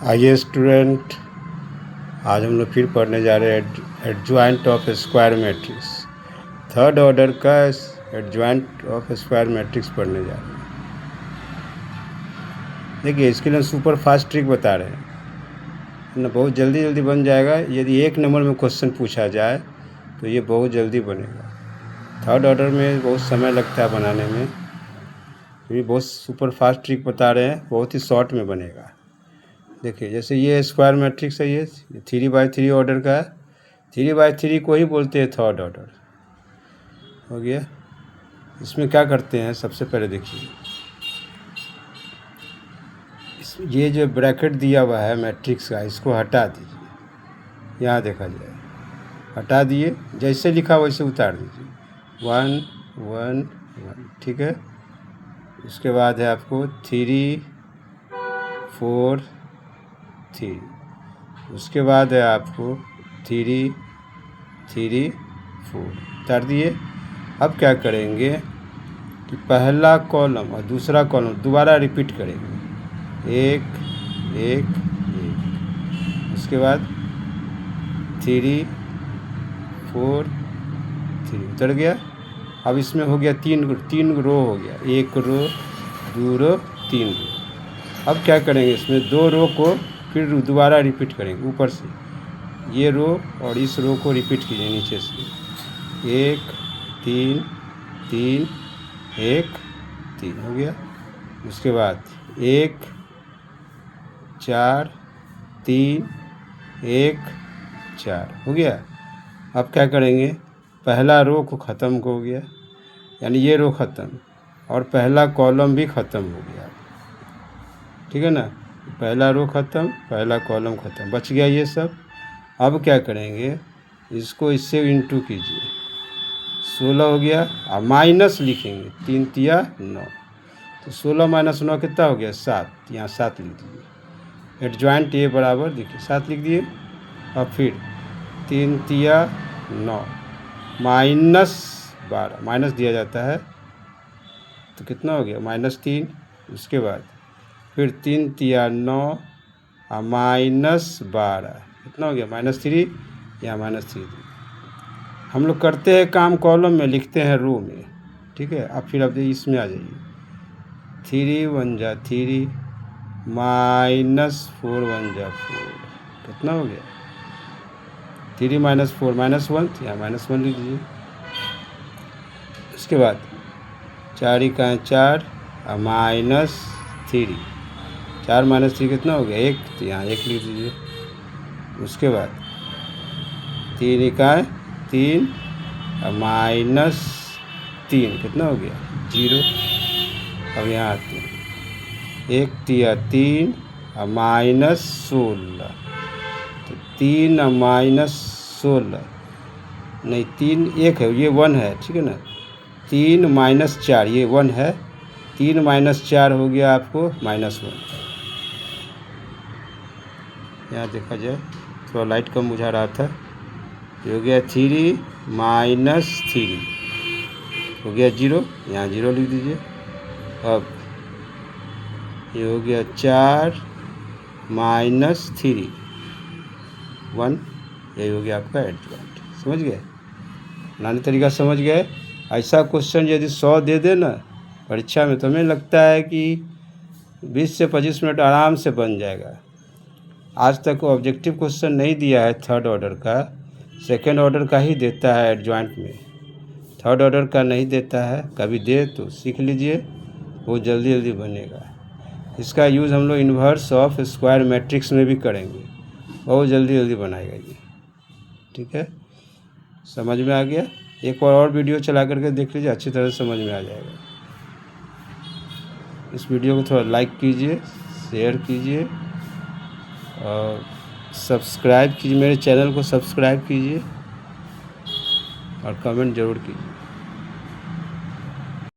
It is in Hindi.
आइए स्टूडेंट, आज हम लोग फिर पढ़ने जा रहे हैं adjoint of square matrix. Third order का एडजॉइंट ऑफ स्क्वायर मैट्रिक्स पढ़ने जा रहे हैं। देखिए, इसके लिए सुपर फास्ट ट्रिक बता रहे हैं ना, बहुत जल्दी जल्दी बन जाएगा। यदि एक नंबर में क्वेश्चन पूछा जाए तो ये बहुत जल्दी बनेगा। थर्ड ऑर्डर में बहुत समय लगता है बनाने में, तो ये बहुत सुपर फास्ट ट्रिक बता रहे हैं, बहुत ही शॉर्ट में बनेगा। देखिए, जैसे ये स्क्वायर मैट्रिक्स है, ये 3x3 ऑर्डर का है। 3x3 को ही बोलते हैं थर्ड ऑर्डर। हो गया। इसमें क्या करते हैं, सबसे पहले देखिए, ये जो ब्रैकेट दिया हुआ है मैट्रिक्स का, इसको हटा दीजिए। यहाँ देखा जाए, हटा दिए, जैसे लिखा वैसे उतार दीजिए। 1 1 1, ठीक है। उसके बाद है आपको 3 4 3, उसके बाद है आपको 3 3 4, उतार दिए। अब क्या करेंगे कि पहला कॉलम और दूसरा कॉलम दोबारा रिपीट करेंगे, 1 1 1। उसके बाद 3 4 3, उतर गया। अब इसमें हो गया तीन रो हो गया, 1 रो 2 रो 3 रो। अब क्या करेंगे, इसमें 2 रो को फिर दोबारा रिपीट करेंगे। ऊपर से ये रो और इस रो को रिपीट कीजिए नीचे से, 1 3 3 1 3, हो गया। उसके बाद 1 4 3 1 4, हो गया। अब क्या करेंगे, पहला रो को ख़त्म हो गया, यानी ये रो ख़त्म और पहला कॉलम भी ख़त्म हो गया, ठीक है ना। पहला रो ख़त्म, पहला कॉलम ख़त्म, बच गया ये सब। अब क्या करेंगे, इसको इससे इंटू कीजिए, 16 हो गया। अब माइनस लिखेंगे, 3 तिया 9, तो 16 माइनस 9 कितना हो गया, 7। यहाँ 7 लिख दीजिए। एडजॉइंट ए बराबर, देखिए 7 लिख दिए। अब फिर 3 तिया 9 माइनस 12, माइनस दिया जाता है तो कितना हो गया, -3। उसके बाद फिर 3 तिया 9 और माइनस 12, कितना हो गया, -3। या -3। हम लोग करते हैं काम कॉलम में, लिखते हैं रो में, ठीक है। अब फिर अब इसमें आ जाइए, 3 1 जा 3 -4 1 जा 4, कितना हो गया, 3 - 4 -1, या -1 लिख दीजिए। उसके बाद 4 × 4 और -3, 4 - 3 कितना हो गया, 1, तो यहाँ 1 लिख दीजिए। उसके बाद 3 × 3 और -3 कितना हो गया, 0। अब यहाँ आते हैं, 1 तिया 3 और -16, तो 3 और -16 नहीं, 3 1 है, ये 1 है, ठीक है ना। 3 - 4, ये 1 है, 3 - 4 हो गया आपको -1। यहाँ देखा जाए, थोड़ा लाइट कम बुझा रहा था, ये हो गया 3 - 3, हो गया 0, यहाँ 0 लिख दीजिए। अब ये हो गया 4 - 3 1, यही हो गया आपका एडजॉइंट। समझ गए, बनाने तरीका समझ गए। ऐसा क्वेश्चन यदि 100 दे दे ना परीक्षा में, तो हमें लगता है कि 20 से 25 मिनट आराम से बन जाएगा। आज तक वो ऑब्जेक्टिव क्वेश्चन नहीं दिया है थर्ड ऑर्डर का, सेकेंड ऑर्डर का ही देता है एडजॉइंट में, थर्ड ऑर्डर का नहीं देता है। कभी दे तो सीख लीजिए, वो जल्दी जल्दी बनेगा। इसका यूज़ हम लोग इन्वर्स ऑफ स्क्वायर मैट्रिक्स में भी करेंगे, बहुत जल्दी जल्दी बनाएगा ये, ठीक है। समझ में आ गया। एक और वीडियो चला करके देख लीजिए, अच्छी तरह से समझ में आ जाएगा। इस वीडियो को थोड़ा लाइक कीजिए, शेयर कीजिए और सब्सक्राइब कीजिए, मेरे चैनल को सब्सक्राइब कीजिए और कमेंट ज़रूर कीजिए।